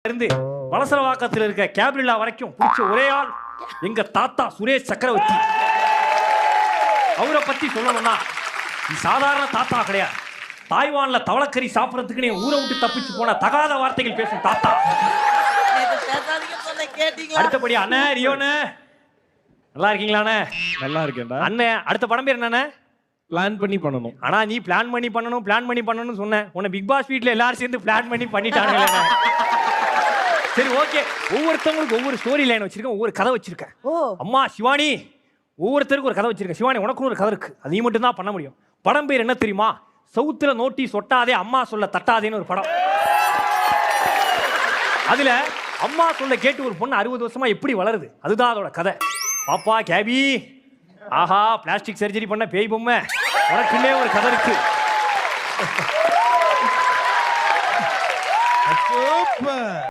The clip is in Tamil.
இருந்து வலசரவாக்கத்தில் இருக்க கேப்ரில்லா வரைக்கும் பிடிச்ச ஒரே ஆள் எங்க தாத்தா சுரேஷ் சக்கரவர்த்தி. அவரை பத்தி சொல்லணும்னா சாதாரண தாத்தா கிடையாது. தாய்வான்ல தவளக்கறி சாப்பிடறதுக்கு ஊரை விட்டு தப்பிச்சு போன தகாத வார்த்தைகள் பேசும் தாத்தா. அடுத்தபடி அண்ணே ரியோனே நல்லா இருக்கீங்களாண்ணே? நல்லா இருக்கேன்டா. அண்ணே அடுத்த படம் பேர் என்னண்ணே? பிளான் பண்ணி பண்ணணும். ஆனா நீ பிளான் பண்ணி பண்ணணும்னு சொன்னேன். உன்னை பிக் பாஸ் வீட்ல எல்லாரும் சேர்ந்து பிளான் பண்ணி பண்ணிட்டாங்க. சரி ஓகே, ஒவ்வொருத்தவங்களுக்கு ஒவ்வொரு ஸ்டோரி லைன் வச்சிருக்கேன், ஒவ்வொரு கதை வச்சிருக்கேன். அம்மா சிவானி ஒவ்வொருத்தருக்கும் ஒரு கதை வச்சிருக்கேன். சிவானி உனக்கும் ஒரு கதை இருக்கு, அது நீ மட்டும் தான் பண்ண முடியும். படம் பேர் என்ன தெரியுமா? சவுத்துல நோட்டீஸ் ஒட்டாதே அம்மா சொல்ல தட்டாதேன்னு ஒரு படம். அதுல அம்மா சொல்ல கேட்டு ஒரு பொண்ணு 60 வருஷமா எப்படி வளருது, அதுதான் அதோட கதை. பாப்பா கேபி, ஆஹா பிளாஸ்டிக் சர்ஜரி பண்ண பேய் பொம்மை, உனக்குள்ளே ஒரு கதை இருக்கு. சூப்பர்.